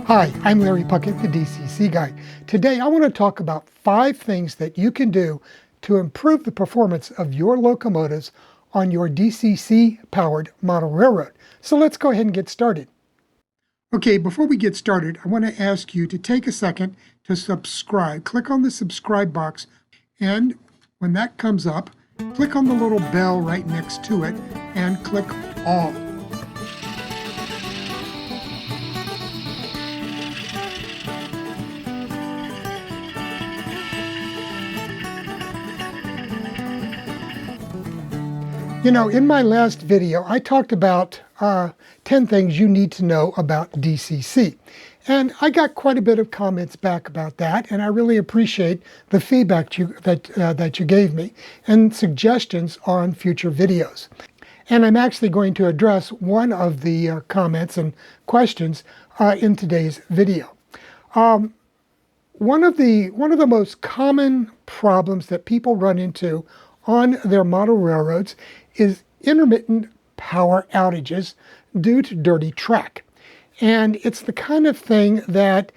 Hi, I'm Larry Puckett, the DCC guy. Today I want to talk about 5 things that you can do to improve the performance of your locomotives on your DCC-powered model railroad. So let's go ahead and get started. Okay, before we get started, I want to ask you to take a second to subscribe. Click on the subscribe box, and when that comes up, click on the little bell right next to it and click all. You know, in my last video, I talked about 10 things you need to know about DCC. And I got quite a bit of comments back about that, and I really appreciate the feedback that you gave me and suggestions on future videos. And I'm actually going to address one of the comments and questions in today's video. One of the most common problems that people run into on their model railroads is intermittent power outages due to dirty track. And it's the kind of thing that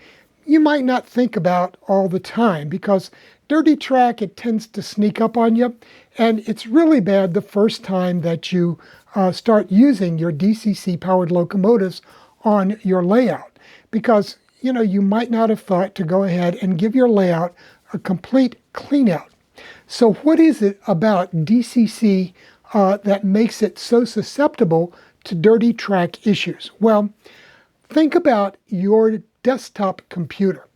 you might not think about all the time because dirty track, it tends to sneak up on you, and it's really bad the first time that you start using your DCC powered locomotives on your layout, because you might not have thought to go ahead and give your layout a complete clean out. So what is it about DCC that makes it so susceptible to dirty track issues? Well, think about your desktop computer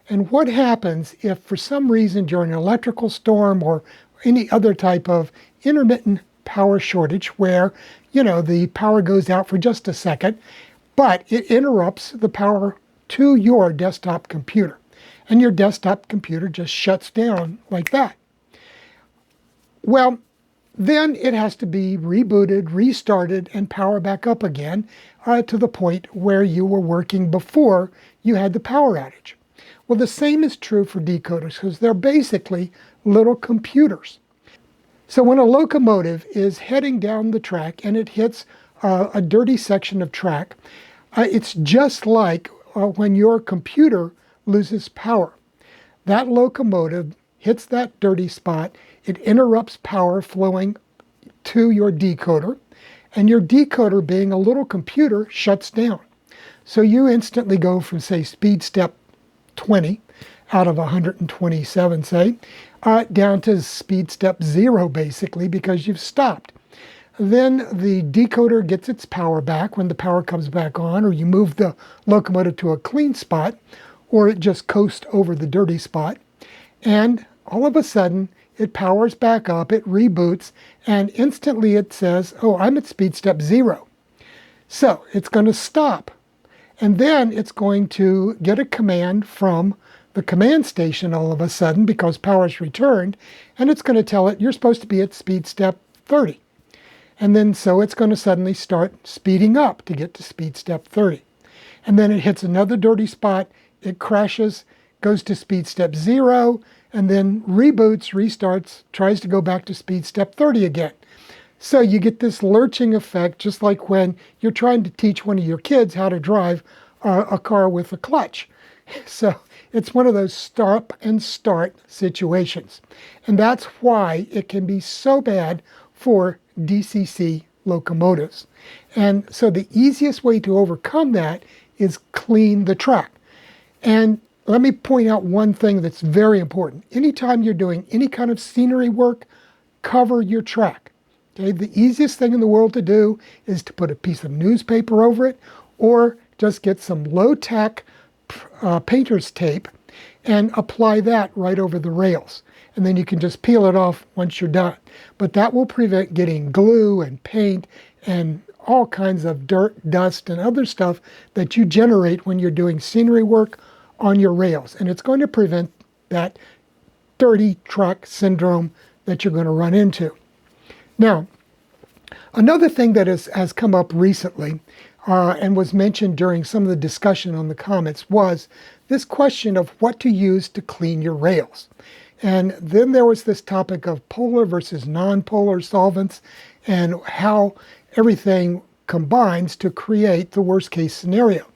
and what happens if for some reason during an electrical storm or any other type of intermittent power shortage where the power goes out for just a second, but it interrupts the power to your desktop computer, and your desktop computer just shuts down like that. Well, then it has to be rebooted, restarted, and power back up again to the point where you were working before you had the power outage. Well, the same is true for decoders because they're basically little computers. So when a locomotive is heading down the track and it hits a dirty section of track, it's just like when your computer loses power. That locomotive hits that dirty spot, it interrupts power flowing to your decoder, and your decoder, being a little computer, shuts down. So you instantly go from, say, speed step 20 out of 127, say, down to speed step 0, basically, because you've stopped. Then the decoder gets its power back when the power comes back on, or you move the locomotive to a clean spot, or it just coasts over the dirty spot. And all of a sudden, it powers back up, it reboots, and instantly it says, oh, I'm at speed step 0. So it's going to stop. And then it's going to get a command from the command station all of a sudden because power's returned, and it's going to tell it you're supposed to be at speed step 30. And then so it's going to suddenly start speeding up to get to speed step 30. And then it hits another dirty spot, it crashes, goes to speed step 0, and then reboots, restarts, tries to go back to speed step 30 again. So you get this lurching effect, just like when you're trying to teach one of your kids how to drive a car with a clutch. So it's one of those stop and start situations. And that's why it can be so bad for DCC locomotives. And so the easiest way to overcome that is clean the track. And let me point out one thing that's very important. Anytime you're doing any kind of scenery work, cover your track. Okay? The easiest thing in the world to do is to put a piece of newspaper over it, or just get some low-tech painter's tape and apply that right over the rails. And then you can just peel it off once you're done. But that will prevent getting glue and paint and all kinds of dirt, dust, and other stuff that you generate when you're doing scenery work on your rails. And it's going to prevent that dirty track syndrome that you're going to run into. Now, another thing that has come up recently and was mentioned during some of the discussion on the comments was this question of what to use to clean your rails. And then there was this topic of polar versus non-polar solvents and how everything combines to create the worst case scenario.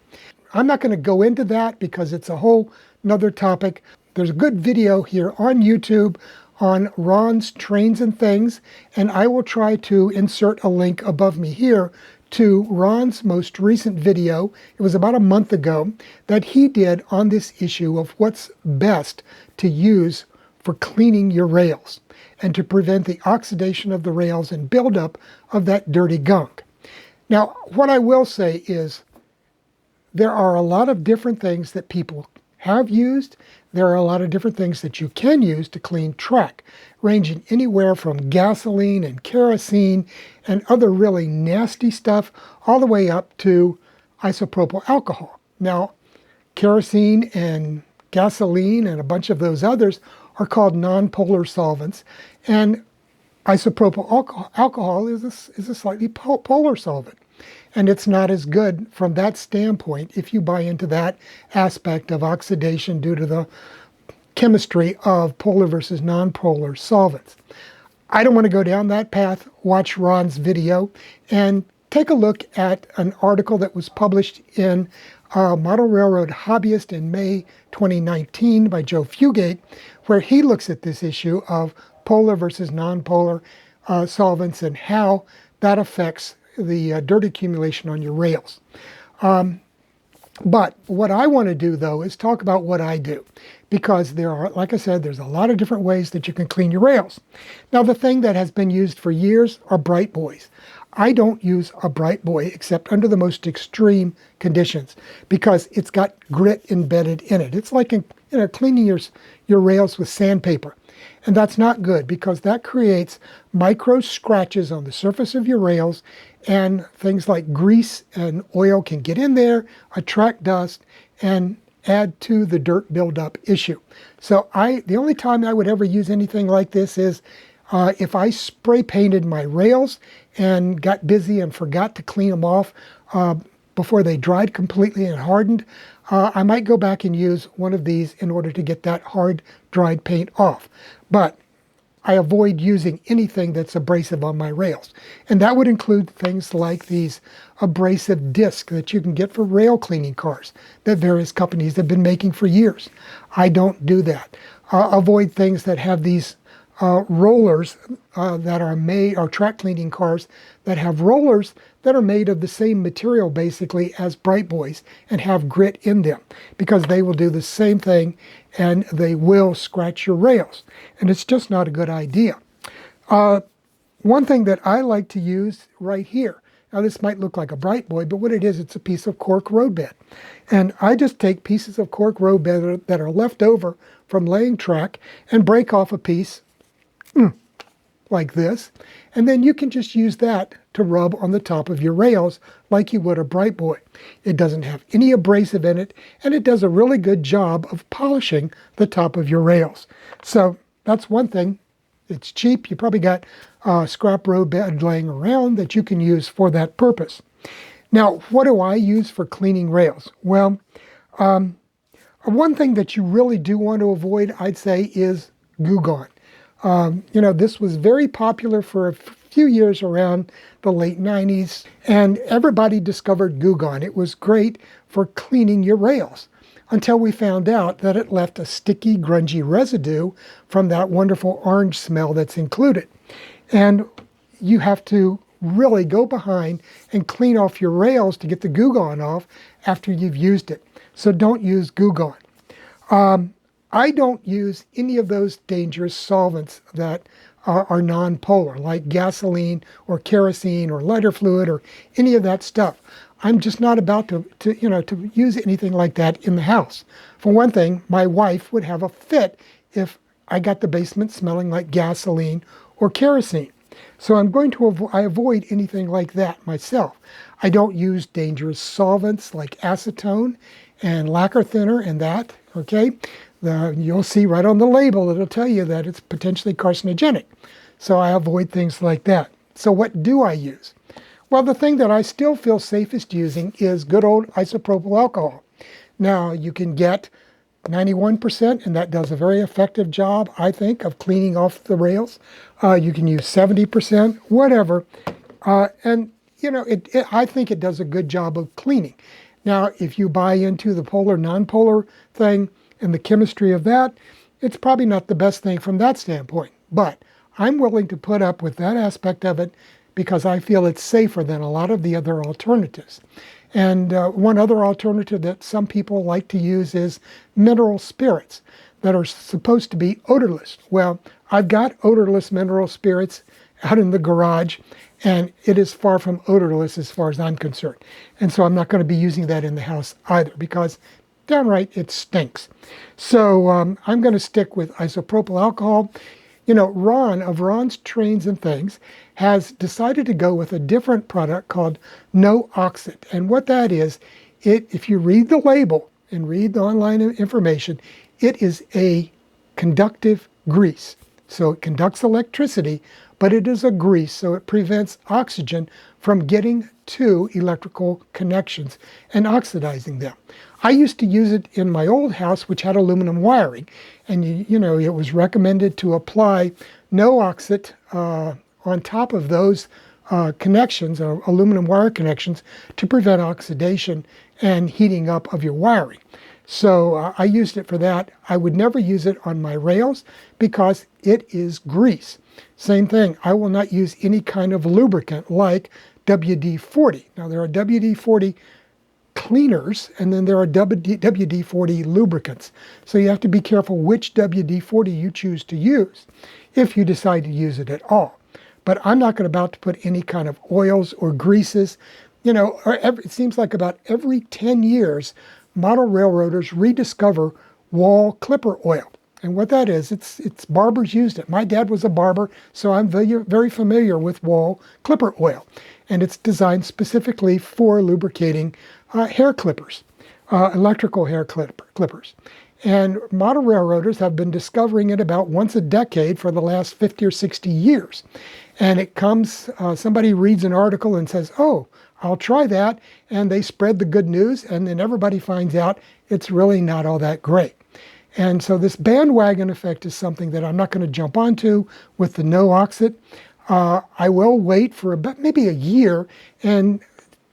I'm not going to go into that because it's a whole another topic. There's a good video here on YouTube on Ron's Trains and Things, and I will try to insert a link above me here to Ron's most recent video. It was about a month ago that he did on this issue of what's best to use for cleaning your rails and to prevent the oxidation of the rails and buildup of that dirty gunk. Now, what I will say is there are a lot of different things that people have used. There are a lot of different things that you can use to clean track, ranging anywhere from gasoline and kerosene and other really nasty stuff, all the way up to isopropyl alcohol. Now, kerosene and gasoline and a bunch of those others are called nonpolar solvents, and isopropyl alcohol is a slightly polar solvent. And it's not as good from that standpoint if you buy into that aspect of oxidation due to the chemistry of polar versus nonpolar solvents. I don't want to go down that path. Watch Ron's video and take a look at an article that was published in Model Railroad Hobbyist in May 2019 by Joe Fugate, where he looks at this issue of polar versus nonpolar solvents and how that affects the dirt accumulation on your rails. But what I want to do, though, is talk about what I do, because there are, like I said, there's a lot of different ways that you can clean your rails. Now, the thing that has been used for years are bright buoys. I don't use a bright buoy except under the most extreme conditions because it's got grit embedded in it. It's like cleaning your rails with sandpaper. And that's not good because that creates micro scratches on the surface of your rails, and things like grease and oil can get in there, attract dust, and add to the dirt buildup issue. So the only time I would ever use anything like this is if I spray painted my rails and got busy and forgot to clean them off before they dried completely and hardened. I might go back and use one of these in order to get that hard dried paint off. But I avoid using anything that's abrasive on my rails. And that would include things like these abrasive discs that you can get for rail cleaning cars that various companies have been making for years. I don't do that. Avoid things that have these rollers that are made, or track cleaning cars that have rollers that are made of the same material basically as bright buoys and have grit in them, because they will do the same thing and they will scratch your rails, and it's just not a good idea. One thing that I like to use right here, now this might look like a bright buoy, but what it is, it's a piece of cork roadbed. And I just take pieces of cork roadbed that are left over from laying track and break off a piece like this, and then you can just use that to rub on the top of your rails like you would a bright buoy. It doesn't have any abrasive in it, and it does a really good job of polishing the top of your rails. So that's one thing. It's cheap. You probably got scrap roadbed laying around that you can use for that purpose. Now, what do I use for cleaning rails? Well, one thing that you really do want to avoid, I'd say, is Goo Gone. This was very popular for a few years around the late 90s, and everybody discovered Goo Gone. It was great for cleaning your rails until we found out that it left a sticky, grungy residue from that wonderful orange smell that's included. And you have to really go behind and clean off your rails to get the Goo Gone off after you've used it. So don't use Goo Gone. I don't use any of those dangerous solvents that are non-polar, like gasoline or kerosene or lighter fluid or any of that stuff. I'm just not about to use anything like that in the house. For one thing, my wife would have a fit if I got the basement smelling like gasoline or kerosene. So I avoid anything like that myself. I don't use dangerous solvents like acetone and lacquer thinner and that, okay? You'll see right on the label, it'll tell you that it's potentially carcinogenic. So I avoid things like that. So what do I use? Well, the thing that I still feel safest using is good old isopropyl alcohol. Now, you can get 91%, and that does a very effective job, I think, of cleaning off the rails. You can use 70%, whatever. I think it does a good job of cleaning. Now, if you buy into the polar nonpolar thing and the chemistry of that, it's probably not the best thing from that standpoint. But I'm willing to put up with that aspect of it because I feel it's safer than a lot of the other alternatives. And one other alternative that some people like to use is mineral spirits that are supposed to be odorless. Well, I've got odorless mineral spirits out in the garage, and it is far from odorless as far as I'm concerned. And so I'm not going to be using that in the house either because downright it stinks. So I'm going to stick with isopropyl alcohol. You know, Ron of Ron's Trains and Things has decided to go with a different product called No Oxide. And what that is, if you read the label and read the online information, it is a conductive grease. So it conducts electricity, but it is a grease, so it prevents oxygen from getting to electrical connections and oxidizing them. I used to use it in my old house, which had aluminum wiring, and you know, it was recommended to apply no oxide on top of those connections, aluminum wire connections, to prevent oxidation and heating up of your wiring. So I used it for that. I would never use it on my rails because it is grease. Same thing, I will not use any kind of lubricant like WD-40. Now there are WD-40 cleaners and then there are WD-40 lubricants. So you have to be careful which WD-40 you choose to use if you decide to use it at all. But I'm not about to put any kind of oils or greases. You know, it seems like about every 10 years, model railroaders rediscover wall clipper oil. And what that is, it's barbers used it. My dad was a barber, so I'm very familiar with wall clipper oil. And it's designed specifically for lubricating hair clippers, electrical hair clippers. And model railroaders have been discovering it about once a decade for the last 50 or 60 years. And it comes, somebody reads an article and says, oh, I'll try that. And they spread the good news, and then everybody finds out it's really not all that great. And so this bandwagon effect is something that I'm not going to jump onto with the no oxide. I will wait for about maybe a year and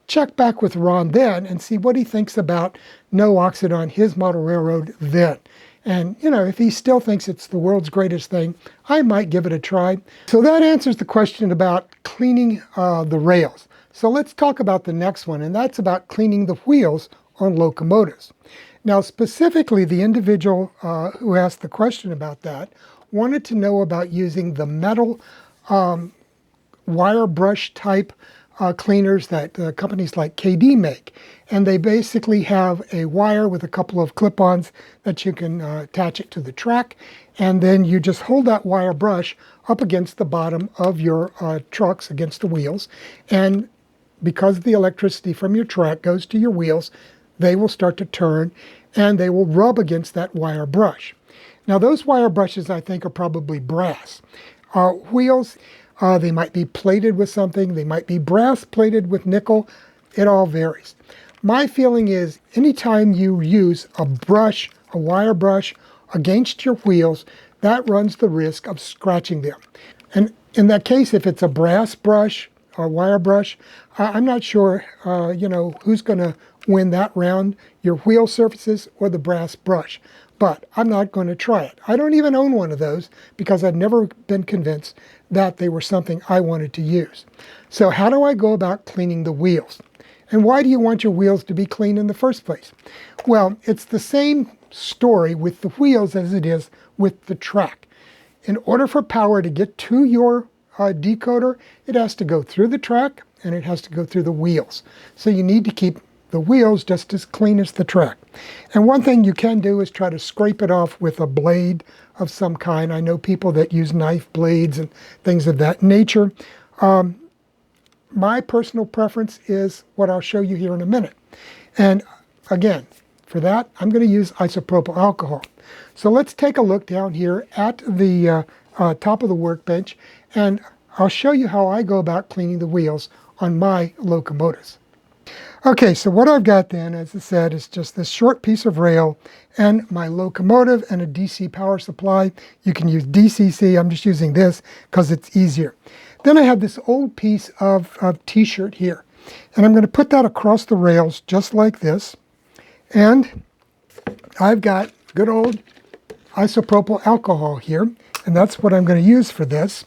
check back with Ron then and see what he thinks about no oxide on his model railroad then. And, you know, if he still thinks it's the world's greatest thing, I might give it a try. So that answers the question about cleaning the rails. So let's talk about the next one, and that's about cleaning the wheels on locomotives. Now, specifically, the individual who asked the question about that wanted to know about using the metal wire brush type cleaners that companies like KD make. And they basically have a wire with a couple of clip-ons that you can attach it to the track. And then you just hold that wire brush up against the bottom of your trucks, against the wheels. And because the electricity from your track goes to your wheels, they will start to turn and they will rub against that wire brush. Now those wire brushes, I think, are probably brass. Wheels, they might be plated with something, they might be brass plated with nickel, it all varies. My feeling is anytime you use a brush, a wire brush, against your wheels, that runs the risk of scratching them. And in that case, if it's a brass brush or wire brush, I'm not sure, you know, who's going to win that round, your wheel surfaces or the brass brush. But I'm not going to try it. I don't even own one of those because I've never been convinced that they were something I wanted to use. So how do I go about cleaning the wheels? And why do you want your wheels to be clean in the first place? Well, it's the same story with the wheels as it is with the track. In order for power to get to your decoder, it has to go through the track and it has to go through the wheels. So you need to keep the wheels just as clean as the track. And one thing you can do is try to scrape it off with a blade of some kind. I know people that use knife blades and things of that nature. My personal preference is what I'll show you here in a minute. And again, for that, I'm going to use isopropyl alcohol. So let's take a look down here at the top of the workbench, and I'll show you how I go about cleaning the wheels on my locomotives. Okay, so what I've got then, as I said, is just this short piece of rail and my locomotive and a DC power supply. You can use DCC, I'm just using this because it's easier. Then I have this old piece of t-shirt here. And I'm going to put that across the rails just like this. And I've got good old isopropyl alcohol here, and that's what I'm going to use for this.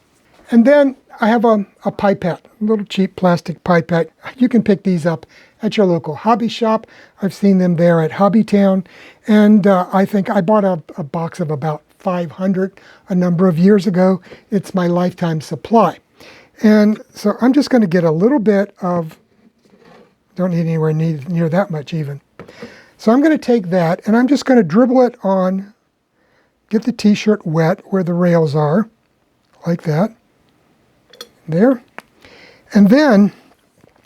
And then I have a pipette, a little cheap plastic pipette. You can pick these up at your local hobby shop. I've seen them there at Hobbytown, and I think I bought a box of about 500 a number of years ago. It's my lifetime supply. And so I'm just going to get a little bit of, don't need anywhere near that much even. So I'm going to take that, and I'm just going to dribble it on, get the t-shirt wet where the rails are, like that. There. And then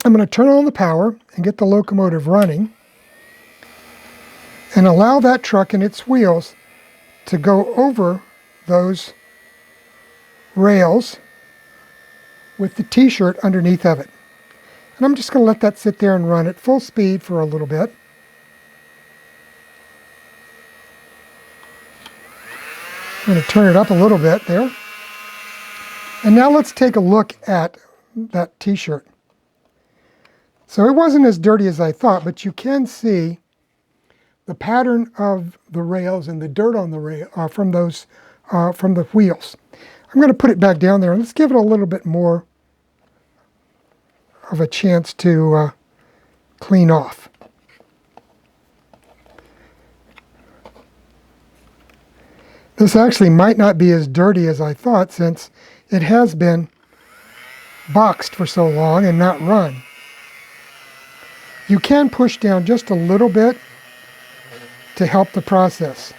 I'm going to turn on the power and get the locomotive running and allow that truck and its wheels to go over those rails with the t-shirt underneath of it. And I'm just going to let that sit there and run at full speed for a little bit. I'm going to turn it up a little bit there. And now let's take a look at that t-shirt. So it wasn't as dirty as I thought, but you can see the pattern of the rails and the dirt on the rail from the wheels. I'm going to put it back down there and let's give it a little bit more of a chance to clean off. This actually might not be as dirty as I thought, since it has been boxed for so long and not run. You can push down just a little bit to help the process.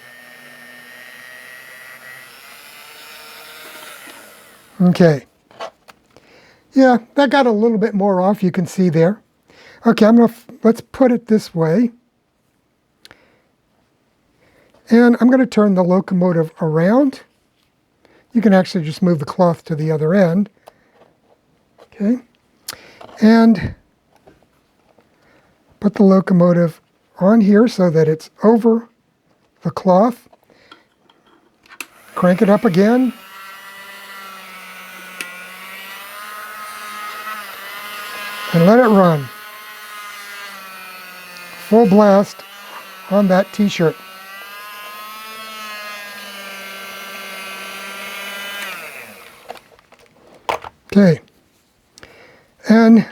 Okay. Yeah, that got a little bit more off, you can see there. Okay, let's put it this way. And I'm going to turn the locomotive around. You can actually just move the cloth to the other end. Okay. And put the locomotive on here so that it's over the cloth. Crank it up again. And let it run. Full blast on that t-shirt. Okay, and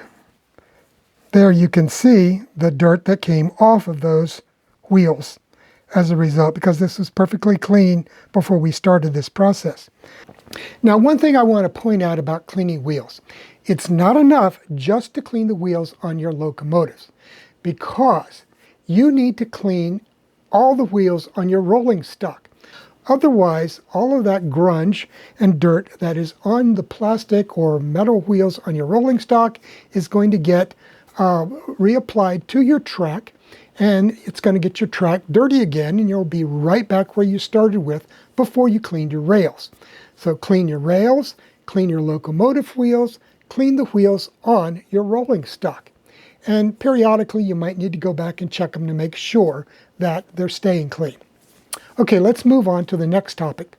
there you can see the dirt that came off of those wheels as a result, because this was perfectly clean before we started this process. Now, one thing I want to point out about cleaning wheels, it's not enough just to clean the wheels on your locomotives, because you need to clean all the wheels on your rolling stock. Otherwise, all of that grunge and dirt that is on the plastic or metal wheels on your rolling stock is going to get reapplied to your track, and it's going to get your track dirty again, and you'll be right back where you started with before you cleaned your rails. So clean your rails, clean your locomotive wheels, clean the wheels on your rolling stock. And periodically you might need to go back and check them to make sure that they're staying clean. Okay, let's move on to the next topic.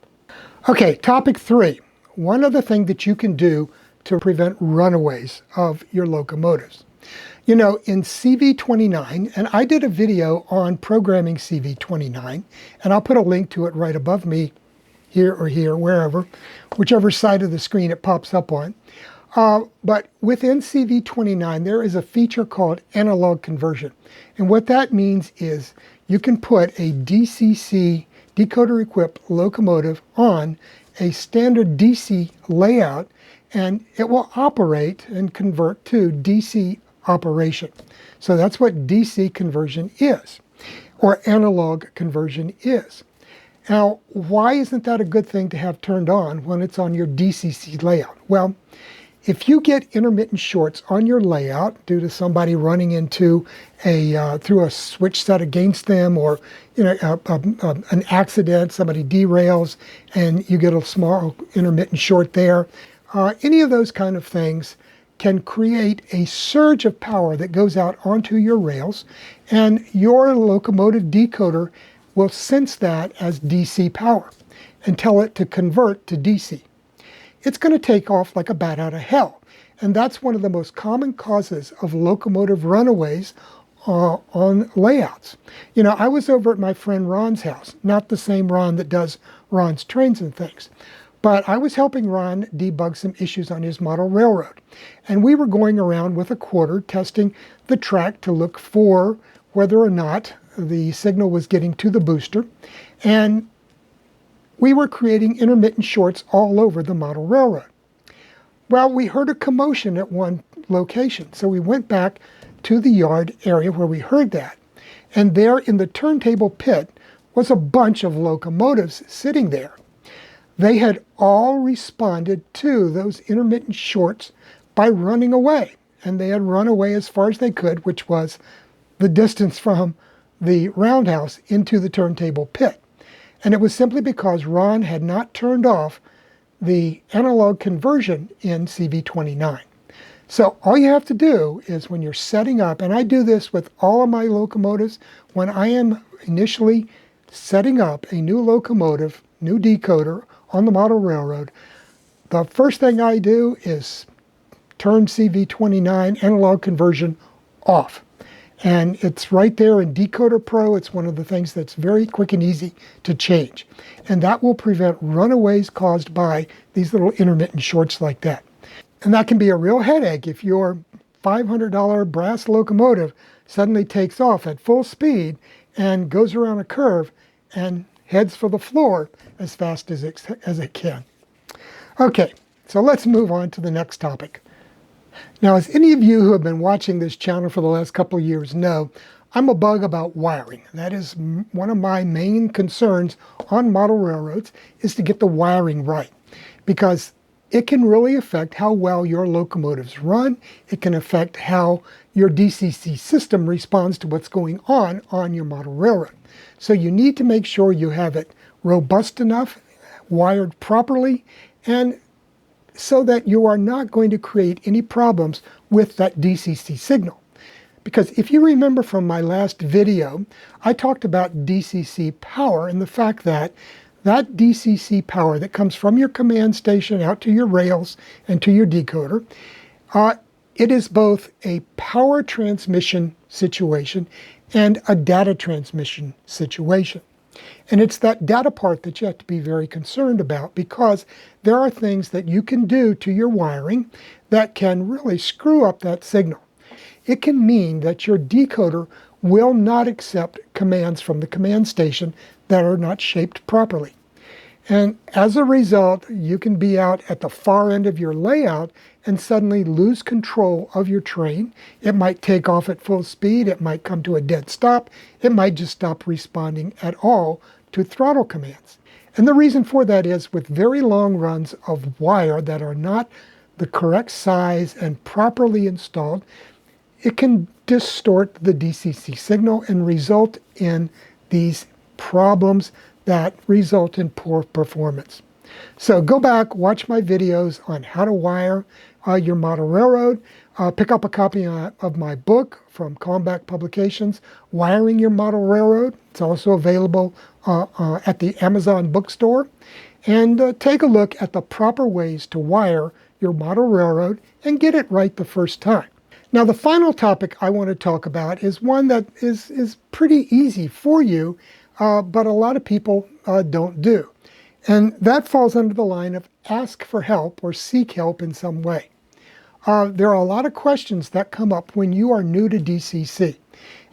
Okay, topic 3. One other thing that you can do to prevent runaways of your locomotives. You know, in CV29, and I did a video on programming CV29, and I'll put a link to it right above me, here or here, wherever, whichever side of the screen it pops up on. But within CV29, there is a feature called analog conversion. And what that means is you can put a DCC decoder-equipped locomotive on a standard DC layout, and it will operate and convert to DC operation. So that's what DC conversion is, or analog conversion is. Now, why isn't that a good thing to have turned on when it's on your DCC layout? Well, if you get intermittent shorts on your layout due to somebody running into through a switch set against them, or an accident, somebody derails and you get a small intermittent short there, any of those kind of things can create a surge of power that goes out onto your rails, and your locomotive decoder will sense that as DC power and tell it to convert to DC. It's going to take off like a bat out of hell. And that's one of the most common causes of locomotive runaways on layouts. You know, I was over at my friend Ron's house, not the same Ron that does Ron's trains and things, but I was helping Ron debug some issues on his model railroad. And we were going around with a quarter testing the track to look for whether or not the signal was getting to the booster. And we were creating intermittent shorts all over the model railroad. Well, we heard a commotion at one location, so we went back to the yard area where we heard that. And there in the turntable pit was a bunch of locomotives sitting there. They had all responded to those intermittent shorts by running away. And they had run away as far as they could, which was the distance from the roundhouse into the turntable pit. And it was simply because Ron had not turned off the analog conversion in CV29. So all you have to do is when you're setting up, and I do this with all of my locomotives, when I am initially setting up a new locomotive, new decoder on the model railroad, the first thing I do is turn CV29 analog conversion off. And it's right there in Decoder Pro. It's one of the things that's very quick and easy to change. And that will prevent runaways caused by these little intermittent shorts like that. And that can be a real headache if your $500 brass locomotive suddenly takes off at full speed and goes around a curve and heads for the floor as fast as it can. Okay, so let's move on to the next topic. Now, as any of you who have been watching this channel for the last couple of years know, I'm a bug about wiring. That is one of my main concerns on model railroads, is to get the wiring right, because it can really affect how well your locomotives run. It can affect how your DCC system responds to what's going on your model railroad. So you need to make sure you have it robust enough, wired properly, and so that you are not going to create any problems with that DCC signal. Because if you remember from my last video, I talked about DCC power and the fact that that DCC power that comes from your command station out to your rails and to your decoder, it is both a power transmission situation and a data transmission situation. And it's that data part that you have to be very concerned about, because there are things that you can do to your wiring that can really screw up that signal. It can mean that your decoder will not accept commands from the command station that are not shaped properly. And as a result, you can be out at the far end of your layout and suddenly lose control of your train. It might take off at full speed. It might come to a dead stop. It might just stop responding at all to throttle commands. And the reason for that is, with very long runs of wire that are not the correct size and properly installed, it can distort the DCC signal and result in these problems that result in poor performance. So go back, watch my videos on how to wire your model railroad. Pick up a copy of my book from Combat Publications, Wiring Your Model Railroad. It's also available at the Amazon bookstore. And take a look at the proper ways to wire your model railroad and get it right the first time. Now, the final topic I want to talk about is one that is pretty easy for you, but a lot of people don't do. And that falls under the line of ask for help or seek help in some way. There are a lot of questions that come up when you are new to DCC.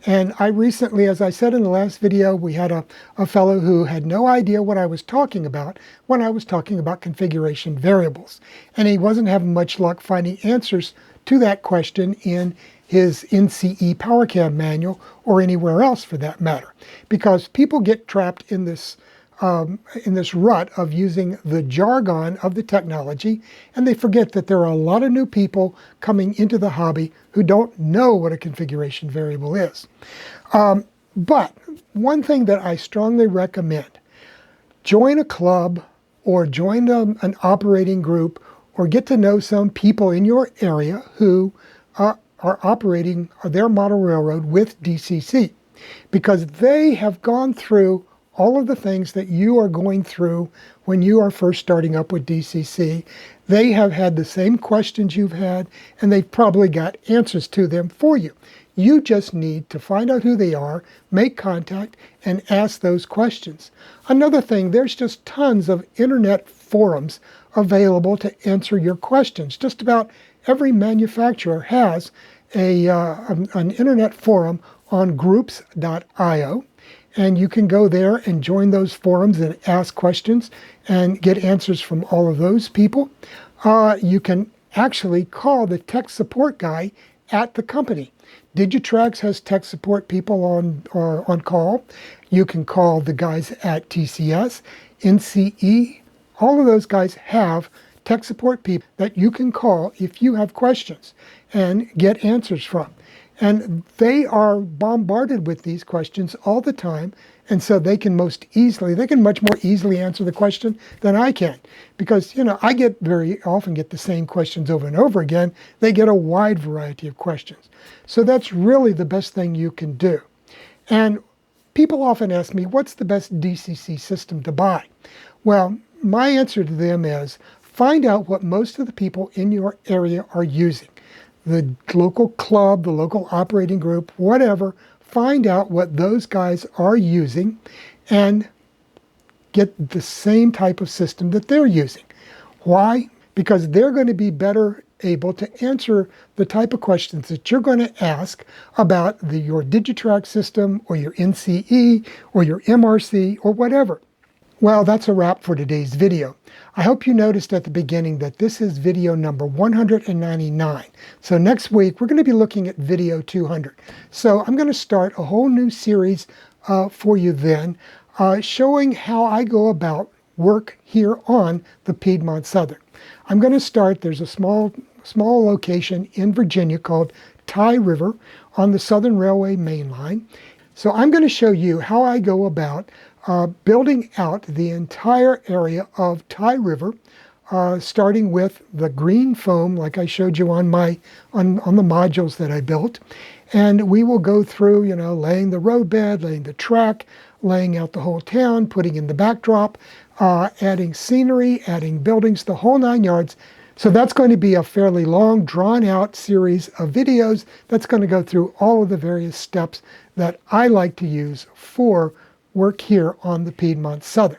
And I recently, as I said in the last video, we had a fellow who had no idea what I was talking about when I was talking about configuration variables. And he wasn't having much luck finding answers to that question in his NCE PowerCam manual or anywhere else for that matter. Because people get trapped in this rut of using the jargon of the technology, and they forget that there are a lot of new people coming into the hobby who don't know what a configuration variable is. But one thing that I strongly recommend, join a club or join an operating group or get to know some people in your area who are operating their model railroad with DCC, because they have gone through all of the things that you are going through when you are first starting up with DCC. They have had the same questions you've had, and they've probably got answers to them for you. You just need to find out who they are, make contact, and ask those questions. Another thing, there's just tons of internet forums available to answer your questions. Just about every manufacturer has an internet forum on groups.io, and you can go there and join those forums and ask questions and get answers from all of those people. You can actually call the tech support guy at the company. Digitrax has tech support people on call. You can call the guys at TCS, NCE. All of those guys have tech support people that you can call if you have questions and get answers from. And they are bombarded with these questions all the time, and so they can much more easily answer the question than I can. Because, I very often get the same questions over and over again. They get a wide variety of questions. So that's really the best thing you can do. And people often ask me, what's the best DCC system to buy? Well, my answer to them is, find out what most of the people in your area are using. The local club, the local operating group, whatever, find out what those guys are using and get the same type of system that they're using. Why? Because they're going to be better able to answer the type of questions that you're going to ask about your Digitrax system or your NCE or your MRC or whatever. Well, that's a wrap for today's video. I hope you noticed at the beginning that this is video number 199. So next week, we're going to be looking at video 200. So I'm going to start a whole new series for you then, showing how I go about work here on the Piedmont Southern. I'm going to start, there's a small location in Virginia called Tye River on the Southern Railway main line. So I'm going to show you how I go about building out the entire area of Tye River, starting with the green foam, like I showed you on the modules that I built. And we will go through, laying the roadbed, laying the track, laying out the whole town, putting in the backdrop, adding scenery, adding buildings, the whole 9 yards. So that's going to be a fairly long, drawn-out series of videos that's going to go through all of the various steps that I like to use for work here on the Piedmont Southern.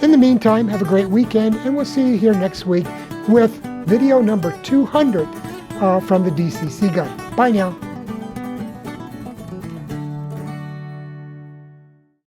In the meantime, have a great weekend, and we'll see you here next week with video number 200 from the DCC Guide. Bye now.